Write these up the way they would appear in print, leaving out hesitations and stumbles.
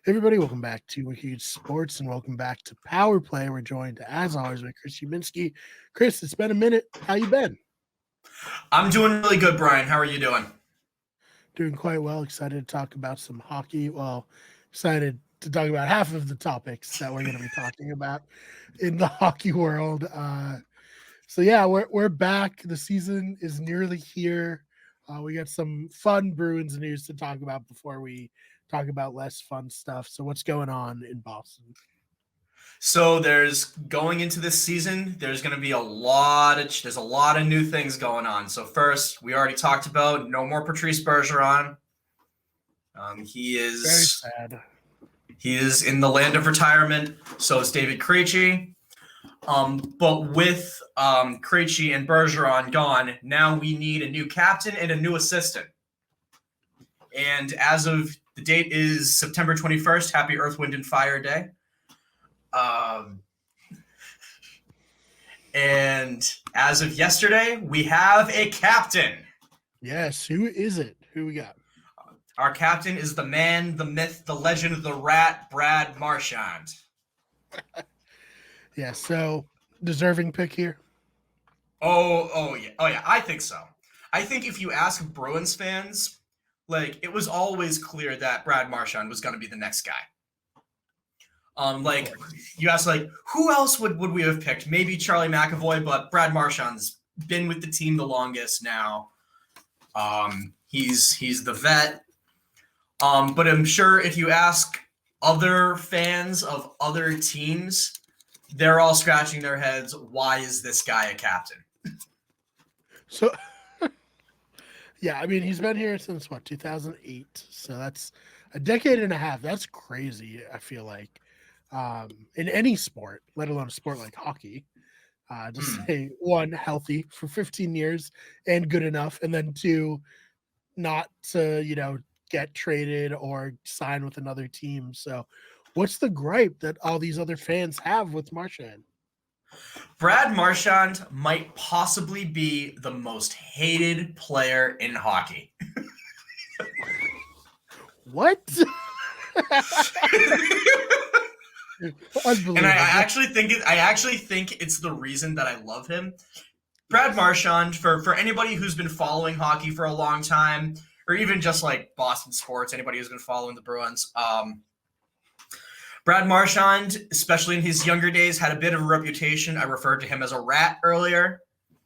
Everybody, welcome back to Wiki Sports and welcome back to Power Play. We're joined, as always, by Chris Uminski. Chris, it's been a minute. How you been? I'm doing really good, Brian. How are you doing? Doing quite well. Excited to talk about some hockey. Well, excited to talk about half of the topics that we're going to be talking about in the hockey world. We're back. The season is nearly here. We got some fun Bruins news to talk about before we talk about less fun stuff. So what's going on in Boston? So there's going into this season, there's going to be a lot of new things going on. So first, we already talked about no more Patrice Bergeron. He Very is sad. He is in the land of retirement. So is David Krejci. But with Krejci and Bergeron gone, now we need a new captain and a new assistant. And as of the date is September 21st. Happy Earth, Wind, and Fire Day. And as of yesterday, we have a captain. Yes. Who is it? Who we got? Our captain is the man, the myth, the legend, the rat, Brad Marchand. Yeah. So deserving pick here. Oh yeah. I think so. I think if you ask Bruins fans, it was always clear that Brad Marchand was going to be the next guy. You ask, who else would we have picked? Maybe Charlie McAvoy, but Brad Marchand's been with the team the longest now. He's the vet. But I'm sure if you ask other fans of other teams, they're all scratching their heads. Why is this guy a captain? So, yeah, I mean, he's been here since 2008. So that's a decade and a half. That's crazy. I feel like. In any sport, let alone a sport like hockey, to say one, healthy for 15 years and good enough, and then two, not to, get traded or sign with another team. So what's the gripe that all these other fans have with Marchand? Brad Marchand might possibly be the most hated player in hockey. What? And I actually think it's the reason that I love him. Brad Marchand, for anybody who's been following hockey for a long time, or even just like Boston sports, anybody who's been following the Bruins, Brad Marchand, especially in his younger days, had a bit of a reputation. I referred to him as a rat earlier.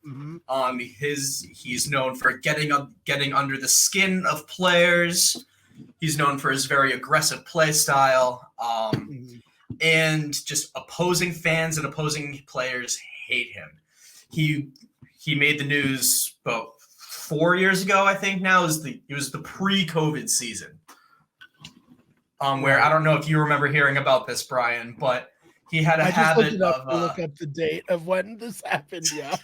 Mm-hmm. He's known for getting under the skin of players. He's known for his very aggressive play style. And just opposing fans and opposing players hate him. He made the news about 4 years ago, I think. Now it was the pre-COVID season, where I don't know if you remember hearing about this, Brian, but he had a habit of look up the date of when this happened. Yeah,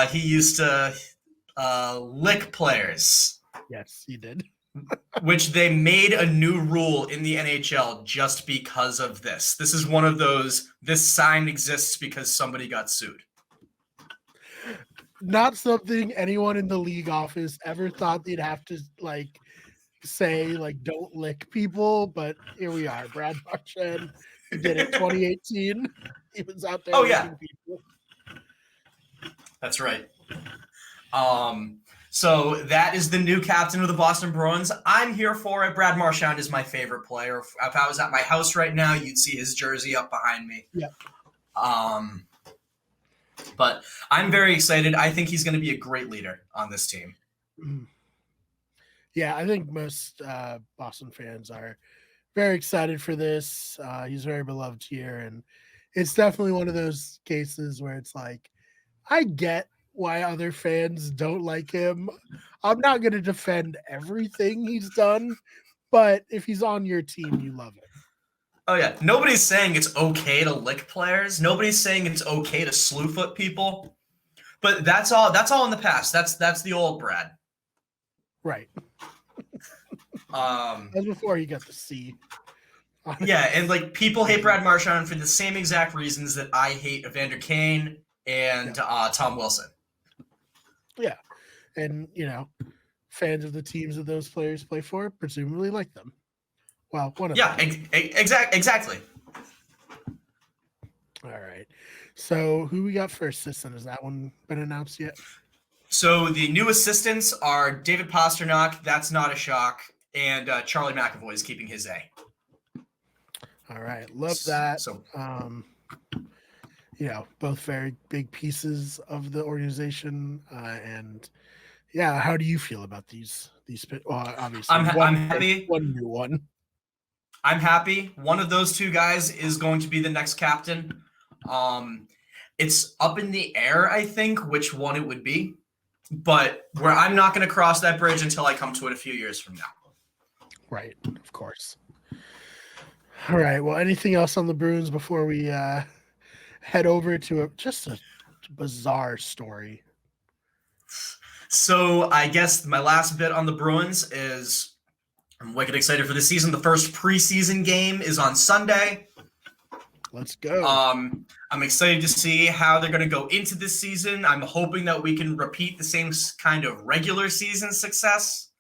he used to lick players. Yes, he did. Which they made a new rule in the NHL just because of this. This is one of those, this sign exists because somebody got sued. Not something anyone in the league office ever thought they'd have to say don't lick people, but here we are. Brad Marchand did it 2018. He was out there licking people. That's right. So that is the new captain of the Boston Bruins. I'm here for it. Brad Marchand is my favorite player. If I was at my house right now, you'd see his jersey up behind me. Yeah. But I'm very excited. I think he's going to be a great leader on this team. Yeah, I think most Boston fans are very excited for this. He's very beloved here, and it's definitely one of those cases where it's I get why other fans don't like him. I'm not going to defend everything he's done, but if he's on your team, you love him. Oh, yeah. Nobody's saying it's okay to lick players. Nobody's saying it's okay to slew foot people. But that's all in the past. That's the old Brad. Right. That's before he got the C. Yeah, and people hate Brad Marchand for the same exact reasons that I hate Evander Kane and Tom Wilson. Yeah. And, fans of the teams that those players play for presumably like them. Well, one of Yeah, them. exactly. All right. So who we got for assistant? Has that one been announced yet? So the new assistants are David Pasternak. That's not a shock. And Charlie McAvoy is keeping his A. All right. Love that. So Both very big pieces of the organization. And yeah, how do you feel about these? Well, obviously, I'm happy. One new one. I'm happy. One of those two guys is going to be the next captain. It's up in the air, I think, which one it would be. But where I'm not going to cross that bridge until I come to it a few years from now. Right, of course. All right. Well, anything else on the Bruins before we head over to a bizarre story? So I guess my last bit on the Bruins is I'm wicked excited for the season. The first preseason game is on Sunday. Let's go. I'm excited to see how they're going to go into this season. I'm hoping that we can repeat the same kind of regular season success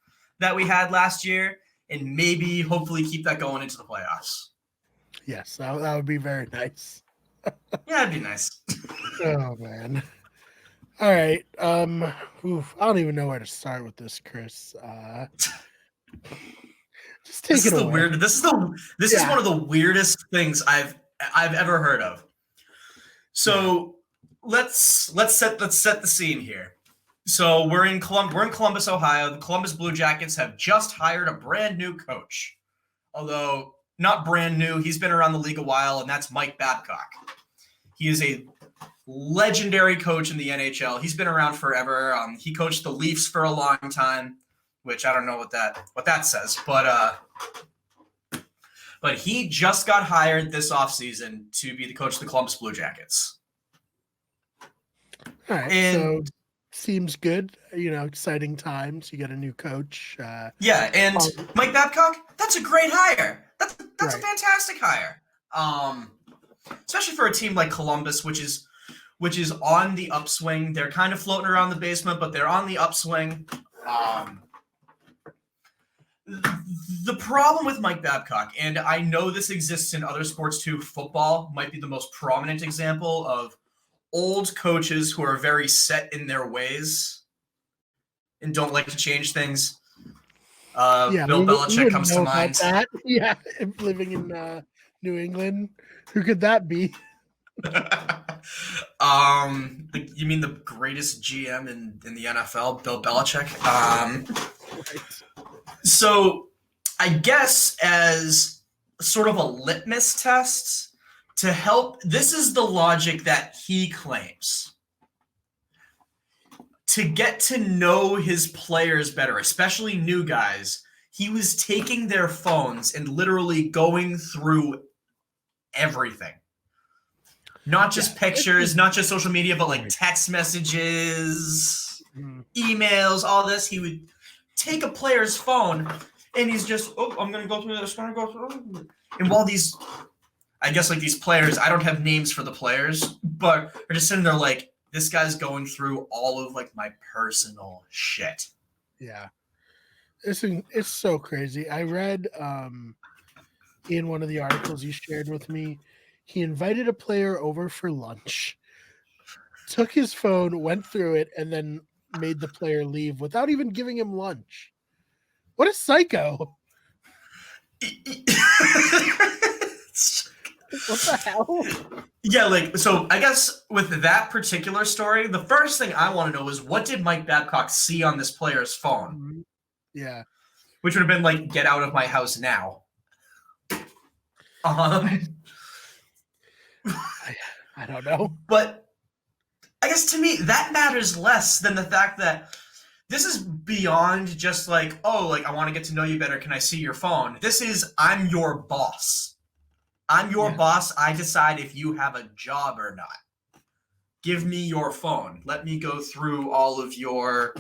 that we had last year and maybe hopefully keep that going into the playoffs. Yes, that would be very nice. Yeah, it'd be nice. Oh, man. All right. I don't even know where to start with this, Chris. Just take it away. This is one of the weirdest things I've ever heard of. So let's set the scene here. So we're in Columbus, Ohio. The Columbus Blue Jackets have just hired a brand new coach. Although not brand new, he's been around the league a while, and that's Mike Babcock. He is a legendary coach in the NHL. He's been around forever. He coached the Leafs for a long time, which I don't know what that says, but he just got hired this offseason to be the coach of the Columbus Blue Jackets. All right, so seems good. Exciting times. You get a new coach. And Mike Babcock, that's a great hire. That's a fantastic hire. Especially for a team like Columbus, which is on the upswing. They're kind of floating around the basement, but they're on the upswing. The problem with Mike Babcock, and I know this exists in other sports too, football might be the most prominent example of old coaches who are very set in their ways and don't like to change things. Bill Belichick comes to mind. That. Yeah, living in New England. Who could that be? You mean the greatest GM in the NFL, Bill Belichick? Right. So I guess as sort of a litmus test to help, this is the logic that he claims. To get to know his players better, especially new guys, he was taking their phones and literally going through everything. Not just pictures, not just social media, but like text messages, emails, all this. He would take a player's phone and he's just, I'm going to go through this. And while these players, I don't have names for the players, but they're just sitting there like, this guy's going through all of like my personal shit. Yeah. It's so crazy. I read in one of the articles you shared with me, he invited a player over for lunch, took his phone, went through it, and then made the player leave without even giving him lunch. What a psycho. What the hell? Yeah, so I guess with that particular story, the first thing I want to know is what did Mike Babcock see on this player's phone? Yeah. Which would have been like, get out of my house now. I don't know. But I guess to me, that matters less than the fact that this is beyond just like, I want to get to know you better. Can I see your phone? This is, I'm your boss. I'm your boss. I decide if you have a job or not. Give me your phone. Let me go through all of your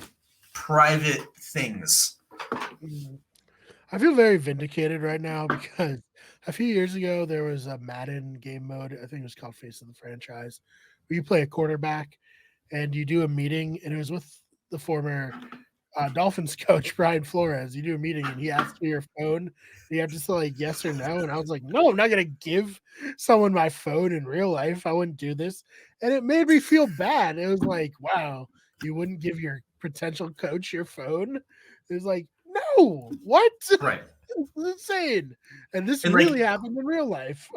private things. I feel very vindicated right now because a few years ago there was a Madden game mode. I think it was called Face of the Franchise, where you play a quarterback and you do a meeting, and it was with the former Dolphins coach Brian Flores. You do a meeting and he asked for your phone. And you have to say like yes or no. And I was like, no, I'm not gonna give someone my phone in real life. I wouldn't do this. And it made me feel bad. It was like, wow, you wouldn't give your potential coach your phone. It was like, no, what? Right. It's insane. And this And really happened in real life.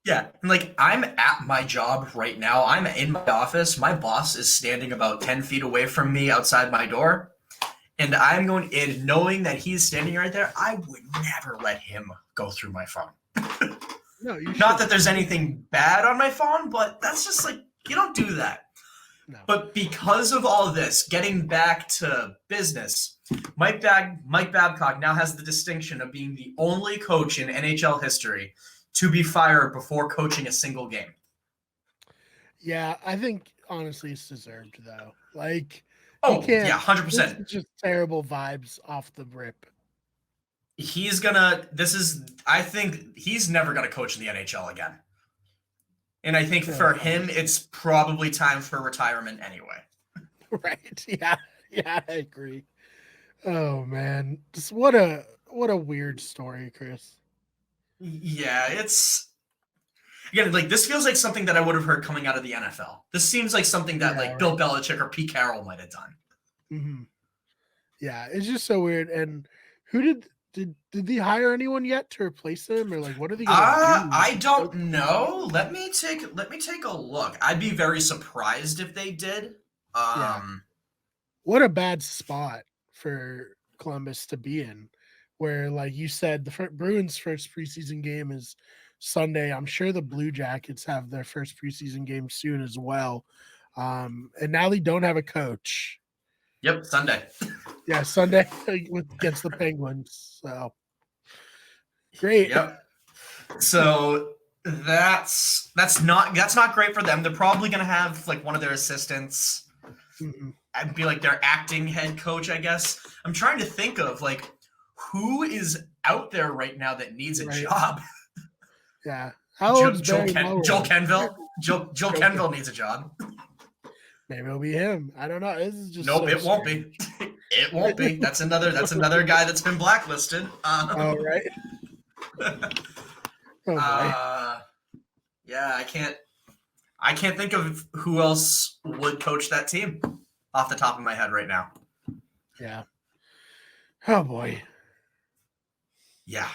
yeah, and like I'm at my job right now. I'm in my office. My boss is standing about 10 feet away from me outside my door. And I'm going in knowing that he's standing right there. I would never let him go through my phone. No, you Not that there's anything bad on my phone, but that's just like, you don't do that. No. But because of all of this, getting back to business, Mike Babcock now has the distinction of being the only coach in NHL history to be fired before coaching a single game. Yeah, I think honestly it's deserved though. Like, Oh, you can't, yeah, 100%. this is just terrible vibes off the rip. I think he's never going to coach in the NHL again. And I think for him, it's probably time for retirement anyway. Right. Yeah. Yeah, I agree. Oh man. Just what a weird story, Chris. Yeah, it's again like this feels like something that I would have heard coming out of the NFL. This seems like something that like Bill Belichick or Pete Carroll might have done. Mm-hmm. Yeah, it's just so weird. And who did they hire anyone yet to replace him, or like what are they gonna do? I don't know. Let me take a look. I'd be very surprised if they did. What a bad spot for Columbus to be in, where like you said, the Bruins' first preseason game is Sunday. I'm sure the Blue Jackets have their first preseason game soon as well. And now they don't have a coach. Yep, Sunday. Yeah, Sunday against the Penguins. So great. Yep. So that's not great for them. They're probably gonna have like one of their assistants. I'd be like their acting head coach, I guess. I'm trying to think of like who is out there right now that needs a job. Yeah. Joel Kenville. Joel Kenville needs a job. Maybe it'll be him. I don't know. This is just nope. It won't be. It won't be. That's another guy that's been blacklisted. Oh right. Yeah, I can't think of who else would coach that team off the top of my head right now. Yeah. Oh boy. Yeah.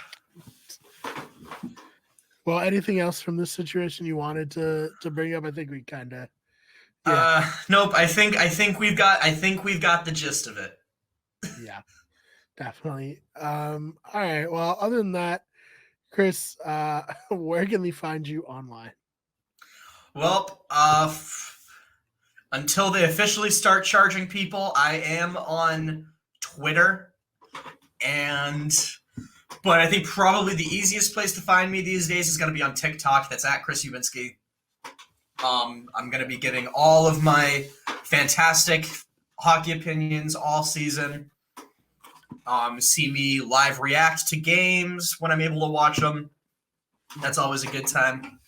Well, anything else from this situation you wanted to bring up? I think we kind of. Nope. I think we've got the gist of it. Yeah, definitely. All right. Well, other than that, Chris, where can they find you online? Well, until they officially start charging people, I am on Twitter, but I think probably the easiest place to find me these days is going to be on TikTok. That's at Chris Ubinski. I'm going to be getting all of my fantastic hockey opinions all season. See me live react to games when I'm able to watch them. That's always a good time.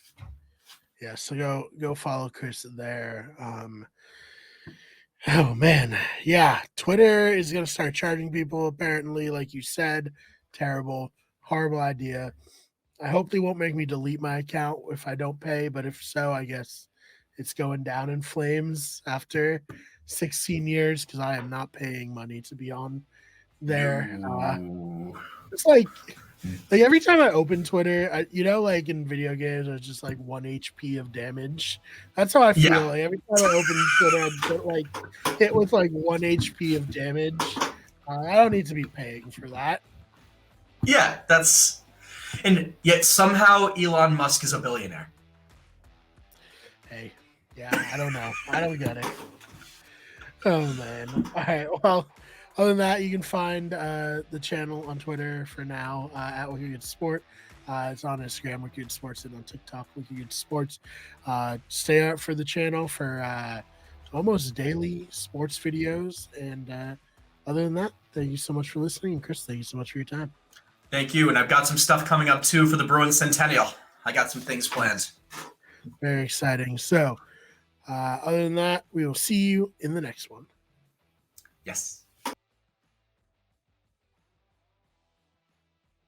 Yeah, so go follow Chris there. Oh man, yeah. Twitter is going to start charging people apparently, like you said. Terrible, horrible idea. I hope they won't make me delete my account if I don't pay, but if so, I guess it's going down in flames after 16 years because I am not paying money to be on there. It's like every time I open Twitter, like in video games, it's just like 1 HP of damage. That's how I feel. Yeah. Like every time I open Twitter, I get like hit with like 1 HP of damage. I don't need to be paying for that. Yeah, and yet somehow Elon Musk is a billionaire. Hey, yeah, I don't know. I don't get it. Oh, man. All right, well, other than that, you can find the channel on Twitter for now at Wicked Sport. It's on Instagram, Wicked Sports, and on TikTok, Wicked Sports. Stay out for the channel for almost daily sports videos. And other than that, thank you so much for listening. And Chris, thank you so much for your time. Thank you. And I've got some stuff coming up, too, for the Bruins Centennial. I got some things planned. Very exciting. So, other than that, we will see you in the next one. Yes.